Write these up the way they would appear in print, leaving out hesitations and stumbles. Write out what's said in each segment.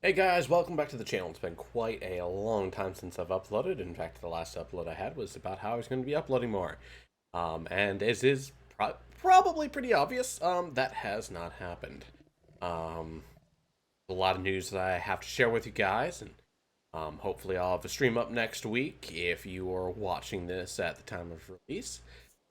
Hey guys, welcome back to the channel. It's been quite a long time since I've uploaded. In fact, the last upload I had was about how I was going to be uploading more. And as is probably pretty obvious, that has not happened. Um, a lot of news that I have to share with you guys, and hopefully I'll have a stream up next week if you are watching this at the time of release.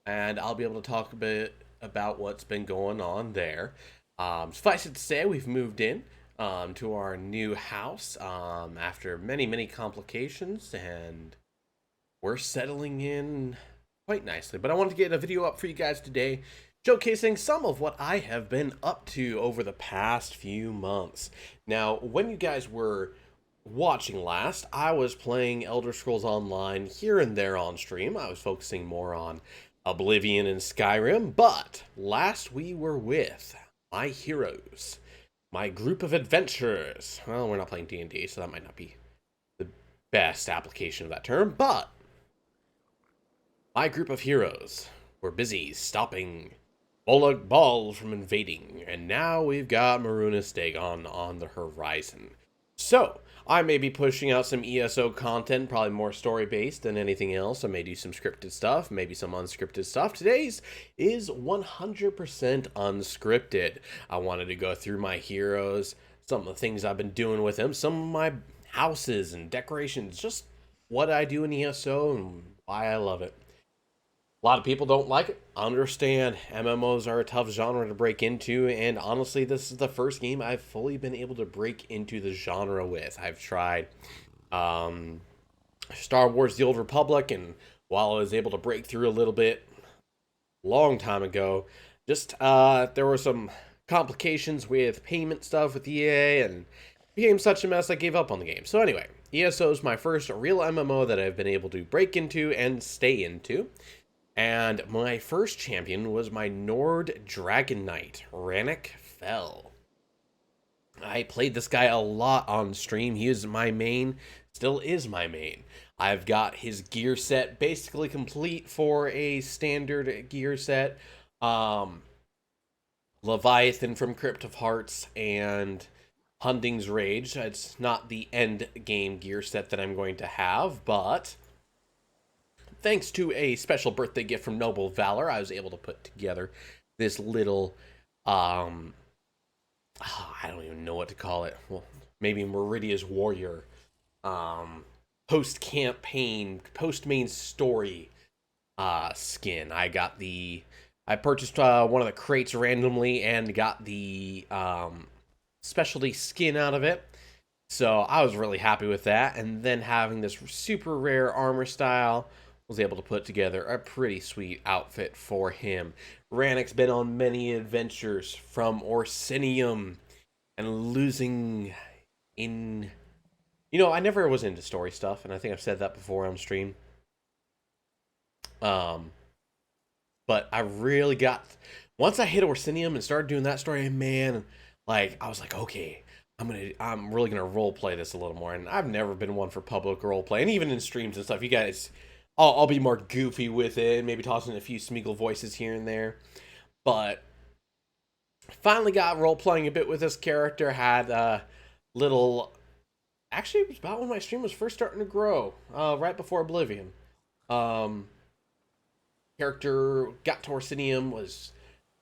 And I'll be able to talk a bit about what's been going on there. Suffice it to say, we've moved in to our new house after many complications, and we're settling in quite nicely. But I wanted to get a video up for you guys today showcasing some of what I have been up to over the past few months. Now, when you guys were watching last, I was playing Elder Scrolls Online here and there on stream. I was focusing more on Oblivion and Skyrim, but last we were with my heroes, my group of adventurers. Well, we're not playing D&D, so that might not be the best application of that term, but my group of heroes were busy stopping Bolog Ball from invading, and now we've got Maruna's Dagon on the horizon. So, I may be pushing out some ESO content, probably more story-based than anything else. I may do some scripted stuff, maybe some unscripted stuff. Today's is 100% unscripted. I wanted to go through my heroes, some of the things I've been doing with them, some of my houses and decorations, just what I do in ESO and why I love it. A lot of people don't like it. I understand. MMOs are a tough genre to break into, and honestly, this is the first game I've fully been able to break into the genre with. I've tried um, Star Wars: The Old Republic, and while I was able to break through a little bit long time ago, just there were some complications with payment stuff with EA, and it became such a mess I gave up on the game. So anyway, ESO is my first real MMO that I've been able to break into and stay into. And my first champion was my Nord Dragon Knight, Rannick Fell. I played this guy a lot on stream. He is my main, still is my main. I've got his gear set basically complete for a standard gear set. Um, Leviathan from Crypt of Hearts and Hunding's Rage. It's not the end game gear set that I'm going to have, but thanks to a special birthday gift from Noble Valor, I was able to put together this little, I don't even know what to call it. Well, maybe Meridia's Warrior, um, post campaign, post main story, skin. I purchased one of the crates randomly and got the specialty skin out of it. So I was really happy with that. And then having this super rare armor style, was able to put together a pretty sweet outfit for him. Rannick's been on many adventures from Orsinium and losing in. You know, I never was into story stuff, and I think I've said that before on stream. Um, but I really got once I hit Orsinium and started doing that story, man, like I was like, okay, I'm really gonna role play this a little more. And I've never been one for public role play, and even in streams and stuff, you guys, I'll be more goofy with it, maybe tossing a few Smeagol voices here and there. But finally got role playing a bit with this character. Had a little, actually, it was about when my stream was first starting to grow, right before Oblivion. Um, Character got to Orsinium, was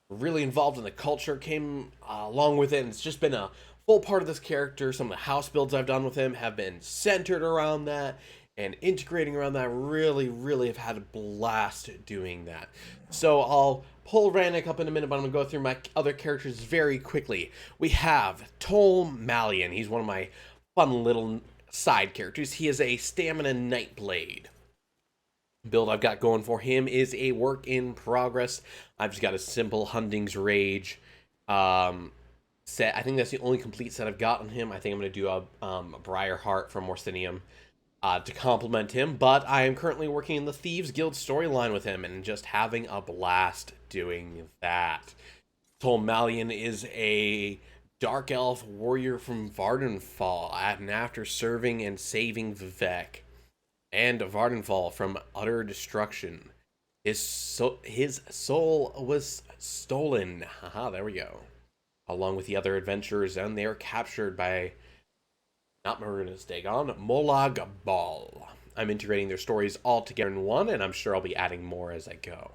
really involved in the culture, came along with it, and it's just been a full part of this character. Some of the house builds I've done with him have been centered around that and integrating around that. Really have had a blast doing that. So I'll pull Rannick up in a minute, but I'm going to go through my other characters very quickly. We have Malian. He's one of my fun little side characters. He is a Stamina Nightblade. Build I've got going for him is a work in progress. I've just got a simple Hunding's Rage set. I think that's the only complete set I've got on him. I think I'm going to do a Briarheart from Orsinium to complement him. But I am currently working in the Thieves Guild storyline with him and just having a blast doing that. Malian is a Dark Elf warrior from Vardenfall, and after serving and saving Vivek and Vardenfall from utter destruction, his soul was stolen. Haha, there we go. Along with the other adventurers, and they are captured by not Maruna's Dagon, Molag Bal. I'm integrating their stories all together in one, and I'm sure I'll be adding more as I go.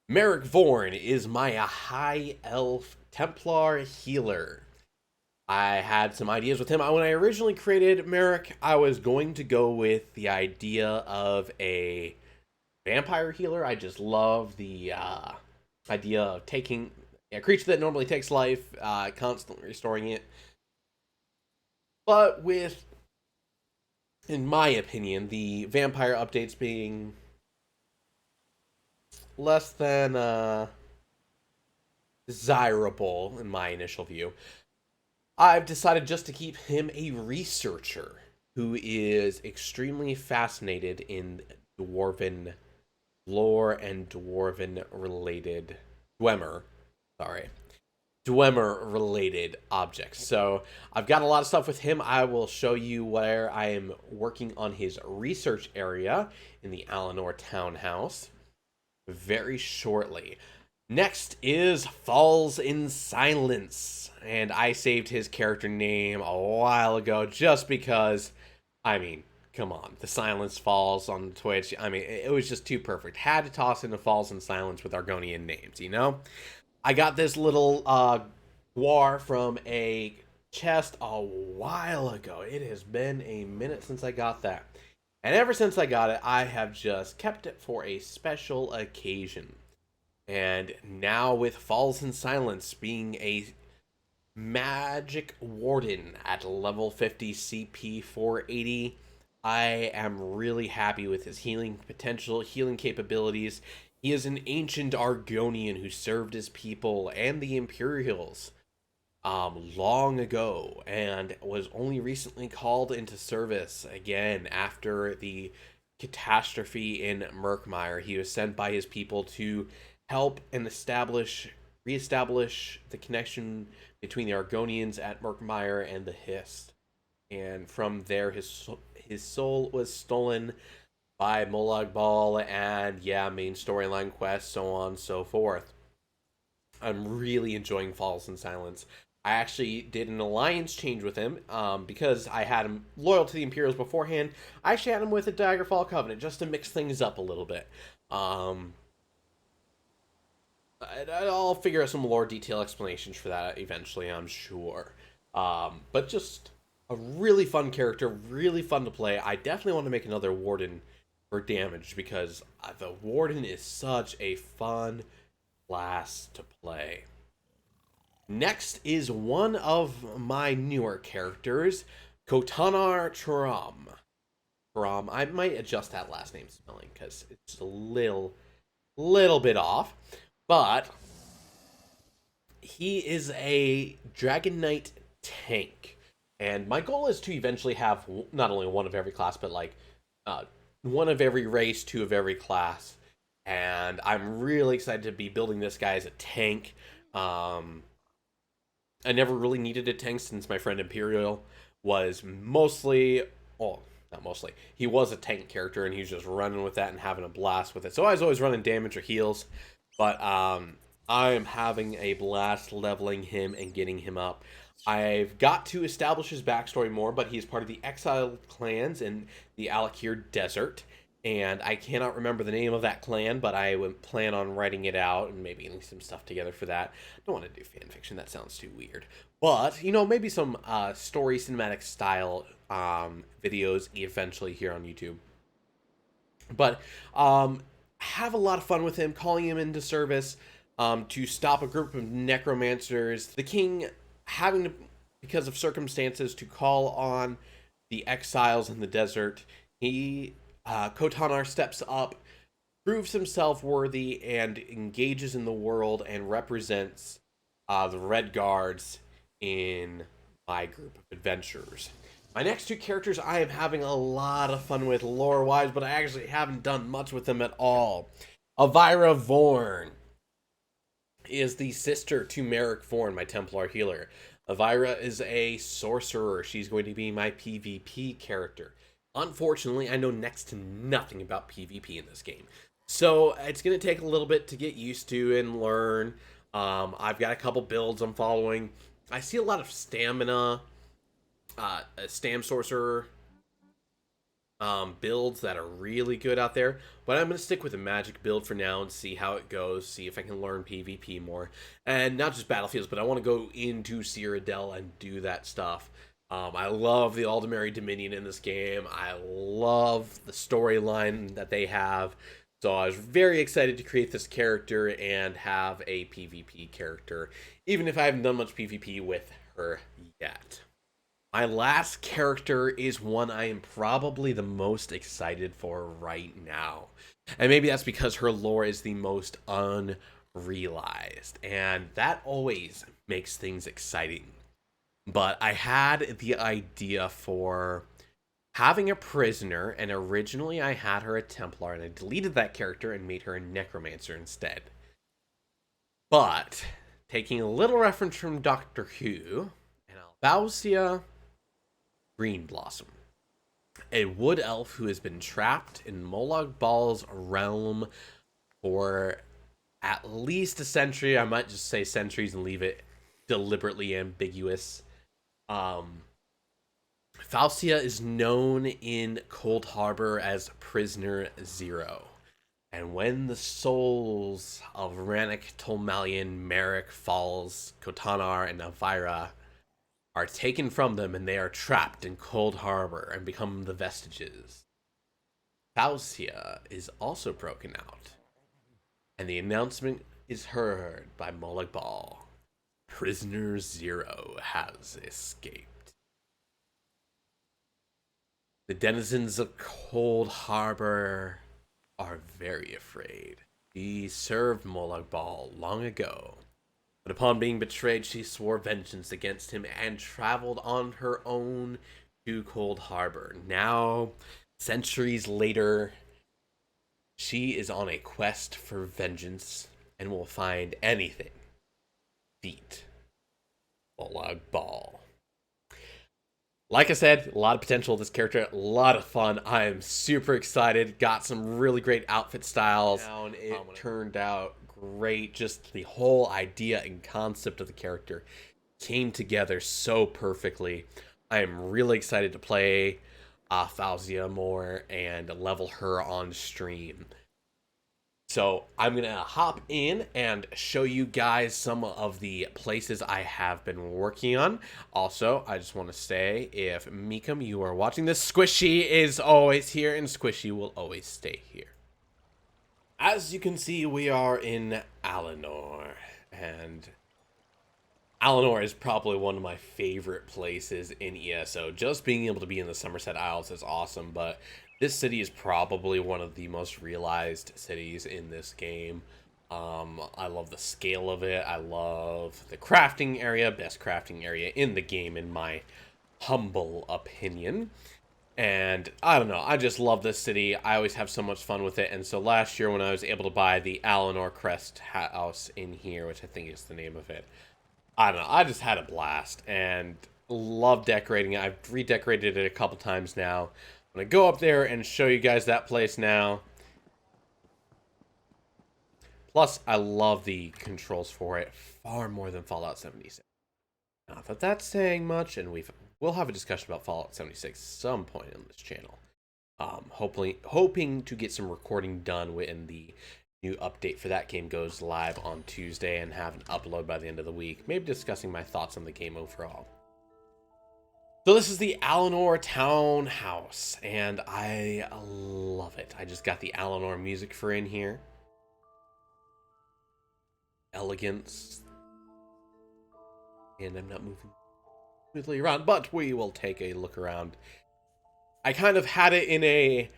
Merrick Vorn is my high elf Templar healer. I had some ideas with him. When I originally created Merrick, I was going to go with the idea of a vampire healer. I just love the idea of taking a creature that normally takes life, constantly restoring it. But with, in my opinion, the vampire updates being less than desirable in my initial view, I've decided just to keep him a researcher who is extremely fascinated in dwarven lore and dwarven related Dwemer, sorry, Dwemer related objects. So I've got a lot of stuff with him. I will show you where I am working on his research area in the Eleanor townhouse very shortly. Next is Falls in Silence, and I saved his character name a while ago just because, I mean, come on, the Silence Falls on Twitch, I mean, it was just too perfect. Had to toss in the Falls in Silence with Argonian names, you know? I got this little guar from a chest a while ago. It has been a minute since I got that. And ever since I got it, I have just kept it for a special occasion. And now with Falls in Silence being a magic warden at level 50 CP 480, I am really happy with his healing potential, healing capabilities. He is an ancient Argonian who served his people and the Imperials long ago, and was only recently called into service again after the catastrophe in Murkmire. He was sent by his people to help and reestablish the connection between the Argonians at Murkmire and the Hist. And from there, his soul was stolen by Molag Bal, and yeah, main storyline quests, so on and so forth. I'm really enjoying Falls in Silence. I actually did an alliance change with him because I had him loyal to the Imperials beforehand. I actually had him with a Daggerfall Covenant just to mix things up a little bit. I'll figure out some lore detail explanations for that eventually, I'm sure. But just a really fun character, really fun to play. I definitely want to make another Warden for damage because the Warden is such a fun class to play. Next is one of my newer characters, Cortana Tram. I might adjust that last name spelling because it's a little bit off. But he is a Dragon Knight tank. And my goal is to eventually have not only one of every class, but like one of every race, two of every class. And I'm really excited to be building this guy as a tank. I never really needed a tank since my friend Imperial was mostly, well, not mostly, he was a tank character and he was just running with that and having a blast with it. So I was always running damage or heals, but I am having a blast leveling him and getting him up. I've got to establish his backstory more, but he's part of the exiled clans in the Alakir Desert. And I cannot remember the name of that clan, but I would plan on writing it out and maybe getting some stuff together for that. I don't want to do fan fiction, that sounds too weird. But, you know, maybe some story cinematic style videos eventually here on YouTube. But have a lot of fun with him, calling him into service to stop a group of necromancers. The king having to, because of circumstances, to call on the exiles in the desert. Kotanar steps up, proves himself worthy, and engages in the world and represents the Red Guards in my group of adventurers. My next two characters I am having a lot of fun with lore-wise, but I actually haven't done much with them at all. Avira Vorn is the sister to Merrick Vorn, my Templar healer. Avira is a sorcerer. She's going to be my PvP character. Unfortunately, I know next to nothing about PvP in this game. So it's going to take a little bit to get used to and learn. I've got a couple builds I'm following. I see a lot of stamina Stam Sorcerer builds that are really good out there, but I'm going to stick with a magic build for now and see how it goes, see if I can learn PvP more, and not just battlefields, but I want to go into Cyrodiil and do that stuff. I love the Aldemary Dominion in this game. I love the storyline that they have, so I was very excited to create this character and have a PvP character, even if I haven't done much PvP with her yet. My last character is one I am probably the most excited for right now. And maybe that's because her lore is the most unrealized. And that always makes things exciting. But I had the idea for having a prisoner, and originally I had her a Templar, and I deleted that character and made her a Necromancer instead. But, taking a little reference from Doctor Who, and Fauzia Green Blossom, a wood elf who has been trapped in Molag Bal's realm for at least a century. I might just say centuries and leave it deliberately ambiguous. Fauzia is known in Cold Harbor as Prisoner Zero. And when the souls of Rannick, Malian, Merrick, Falls, Cortana, and Avira are taken from them and they are trapped in Cold Harbor and become the vestiges, Fauzia is also broken out. And the announcement is heard by Molag Bal. Prisoner Zero has escaped. The denizens of Cold Harbor are very afraid. She served Molag Bal long ago, but upon being betrayed, she swore vengeance against him and traveled on her own to Cold Harbor. Now, centuries later, she is on a quest for vengeance and will find anything to beat Molag Bal. Like I said, a lot of potential with this character, a lot of fun. I am super excited. Got some really great outfit styles. It turned out great. Just the whole idea and concept of the character came together so perfectly. I am really excited to play Fauzia more and level her on stream. So I'm going to hop in and show you guys some of the places I have been working on. Also, I just want to say, if Meekum, you are watching this, Squishy is always here and Squishy will always stay here. As you can see, we are in Eleanor, and Eleanor is probably one of my favorite places in ESO. Just being able to be in the Somerset Isles is awesome, but this city is probably one of the most realized cities in this game. I love the scale of it. I love the crafting area, best crafting area in the game in my humble opinion. And I don't know, I just love this city. I always have so much fun with it. And so last year when I was able to buy the Eleanor Crest house in here, which I think is the name of it, I don't know, I just had a blast and love decorating it. I've redecorated it a couple times now. I'm going to go up there and show you guys that place now. Plus, I love the controls for it far more than Fallout 76. Not that that's saying much, and we'll have a discussion about Fallout 76 at some point on this channel. Hoping to get some recording done when the new update for that game goes live on Tuesday and have an upload by the end of the week. Maybe discussing my thoughts on the game overall. So this is the Eleanor Townhouse, and I love it. I just got the Eleanor music for in here. Elegance. And I'm not moving smoothly around, but we will take a look around. I kind of had it in a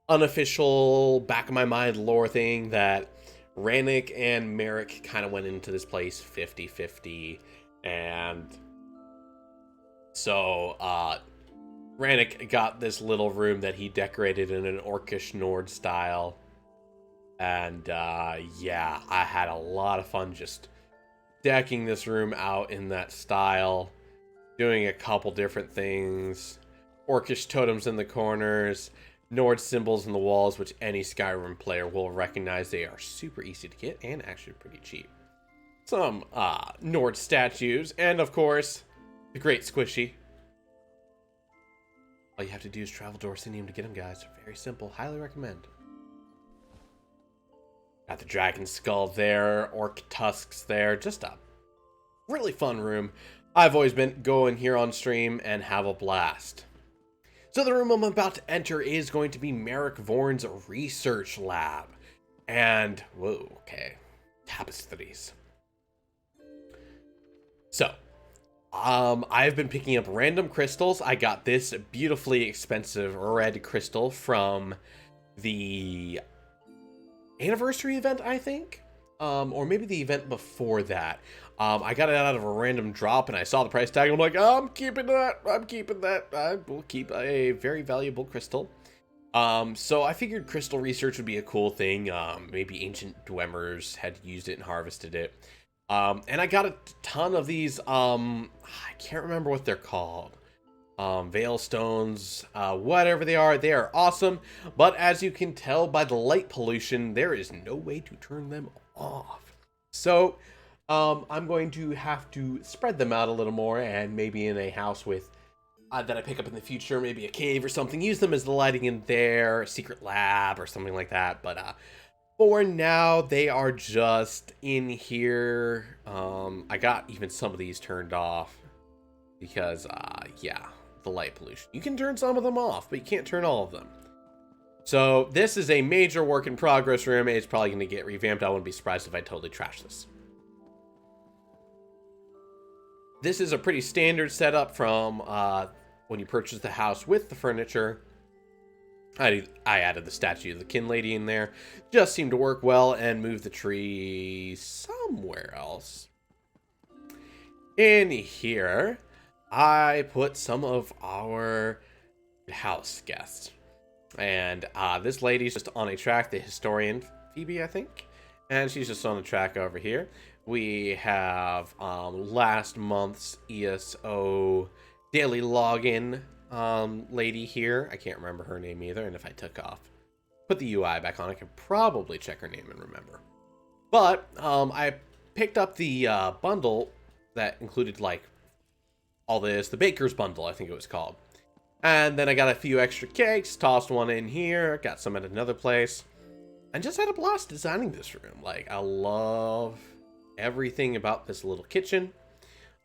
unofficial back of my mind lore thing that Rannick and Merrick kind of went into this place 50-50, and so Rannick got this little room that he decorated in an Orcish Nord style, and yeah, I had a lot of fun just decking this room out in that style, doing a couple different things. Orcish totems in the corners, Nord symbols in the walls, which any Skyrim player will recognize. They are super easy to get and actually pretty cheap. Some Nord statues, and of course, the Great Squishy. All you have to do is travel to Orsinium to get them, guys. Very simple. Highly recommend. Got the dragon skull there, orc tusks there. Just a really fun room. I've always been going here on stream and have a blast. So the room I'm about to enter is going to be Merrick Vorn's research lab. And, whoa, okay, tapestries. So, I've been picking up random crystals. I got this beautifully expensive red crystal from the anniversary event, I think. Or maybe the event before that. I got it out of a random drop and I saw the price tag. I'm like, I'm keeping that. I'm keeping that. I will keep a very valuable crystal. So I figured crystal research would be a cool thing. Maybe ancient Dwemmers had used it and harvested it. And I got a ton of these, I can't remember what they're called. Veil stones, whatever they are awesome. But as you can tell by the light pollution, there is no way to turn them off. So, I'm going to have to spread them out a little more, and maybe in a house with that I pick up in the future, maybe a cave or something, use them as the lighting in there, a secret lab or something like that. But for now, they are just in here. I got even some of these turned off because, yeah, the light pollution. You can turn some of them off, but you can't turn all of them. So this is a major work in progress room. It's probably going to get revamped. I wouldn't be surprised if I totally trash this. This is a pretty standard setup from when you purchase the house with the furniture. I added the statue of the kin lady in there. Just seemed to work well, and moved the tree somewhere else. In here, I put some of our house guests. And this lady's just on a track, the historian Phoebe, I think. And she's just on a track over here. We have last month's ESO daily login lady here. I can't remember her name either. And if I put the UI back on, I could probably check her name and remember. But I picked up the bundle that included like all this, the baker's bundle, I think it was called. And then I got a few extra cakes, tossed one in here, got some at another place, and just had a blast designing this room. Like, I love everything about this little kitchen.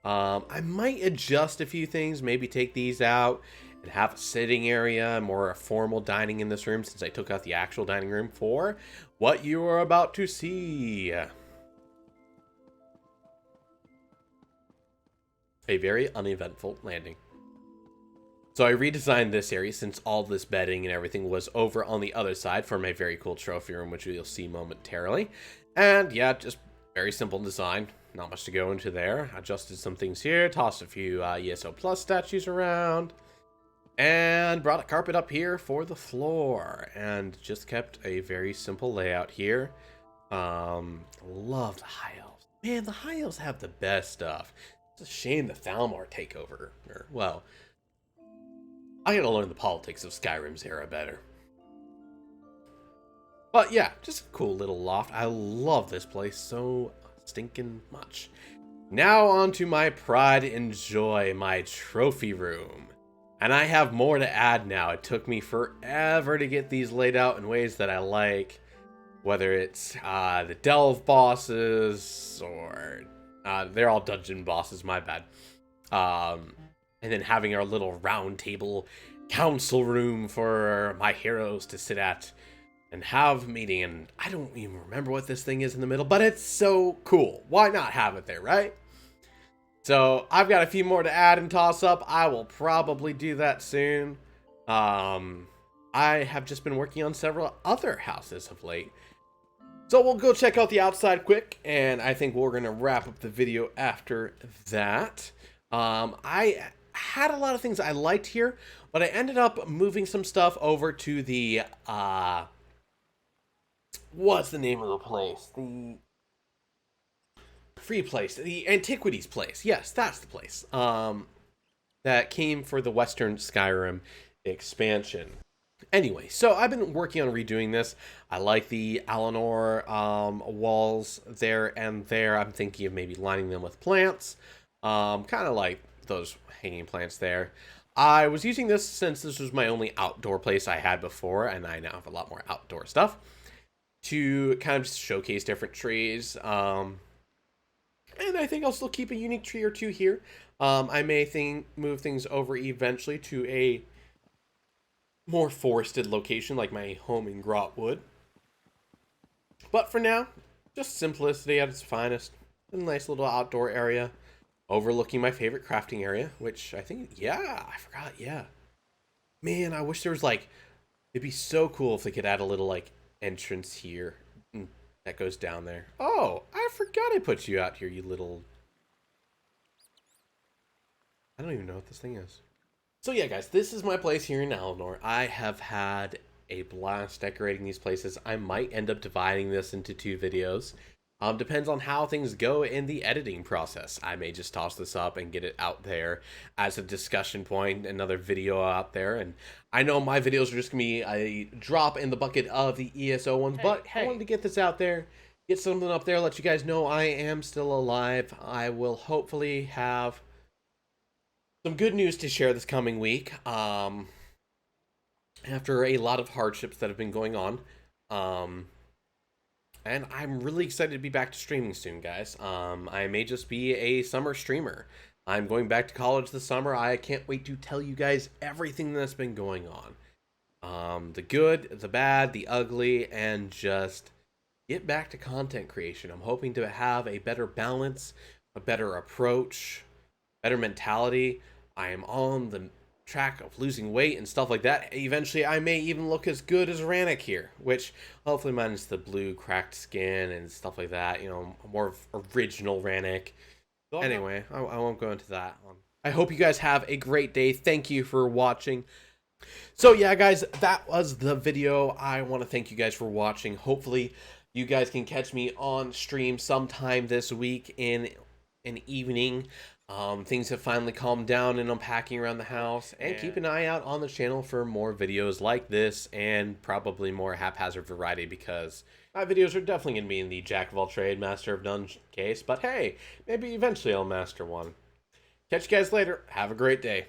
I might adjust a few things, maybe take these out and have a sitting area, more formal dining in this room, since I took out the actual dining room for what you are about to see. A very uneventful landing. So I redesigned this area since all this bedding and everything was over on the other side for my very cool trophy room, which you'll see momentarily. And yeah, just very simple design. Not much to go into there. Adjusted some things here, tossed a few ESO Plus statues around, and brought a carpet up here for the floor. And just kept a very simple layout here. Love the High Elves. Man, the High Elves have the best stuff. It's a shame the Thalmor takeover. Well, I gotta learn the politics of Skyrim's era better. But yeah, just a cool little loft. I love this place so stinking much. Now on to my pride and joy, my trophy room. And I have more to add now. It took me forever to get these laid out in ways that I like. Whether it's the Delve bosses or... they're all dungeon bosses, my bad. And then having our little round table council room for my heroes to sit at and have meeting. And I don't even remember what this thing is in the middle, but it's so cool. Why not have it there, right? So I've got a few more to add and toss up. I will probably do that soon. I have just been working on several other houses of late. So we'll go check out the outside quick, and I think we're going to wrap up the video after that. I had a lot of things I liked here, but I ended up moving some stuff over to the, what's the name of the place? The free place, the Antiquities place. Yes, that's the place. That came for the Western Skyrim expansion. Anyway, so I've been working on redoing this. I like the Eleanor walls there and there. I'm thinking of maybe lining them with plants. Kind of like those hanging plants there. I was using this since this was my only outdoor place I had before, and I now have a lot more outdoor stuff to kind of just showcase different trees. And I think I'll still keep a unique tree or two here. I may move things over eventually to a more forested location like my home in Grotwood. But for now, just simplicity at its finest. A nice little outdoor area overlooking my favorite crafting area, which I think, yeah, I forgot, yeah. Man, I wish there was like, it'd be so cool if they could add a little like entrance here that goes down there. Oh, I forgot I put you out here, you little... I don't even know what this thing is. So yeah, guys, this is my place here in Eleanor. I have had a blast decorating these places. I might end up dividing this into 2 videos. Depends on how things go in the editing process. I may just toss this up and get it out there as a discussion point, another video out there. And I know my videos are just going to be a drop in the bucket of the ESO ones, but I wanted to get this out there, get something up there, let you guys know I am still alive. I will hopefully have some good news to share this coming week. After a lot of hardships that have been going on. And I'm really excited to be back to streaming soon, guys. I may just be a summer streamer. I'm going back to college this summer. I can't wait to tell you guys everything that's been going on. The good, the bad, the ugly, and just get back to content creation. I'm hoping to have a better balance, a better approach, better mentality. I am on the track of losing weight and stuff like that. Eventually, I may even look as good as Rannick here, which hopefully minus the blue cracked skin and stuff like that. You know, more original Rannick. Anyway, I won't go into that one. I hope you guys have a great day. Thank you for watching. So yeah, guys, that was the video. I want to thank you guys for watching. Hopefully, you guys can catch me on stream sometime this week in an evening. Things have finally calmed down and unpacking around the house, and keep an eye out on the channel for more videos like this and probably more haphazard variety, because my videos are definitely going to be in the jack of all trade, master of none case, but hey, maybe eventually I'll master one. Catch you guys later. Have a great day.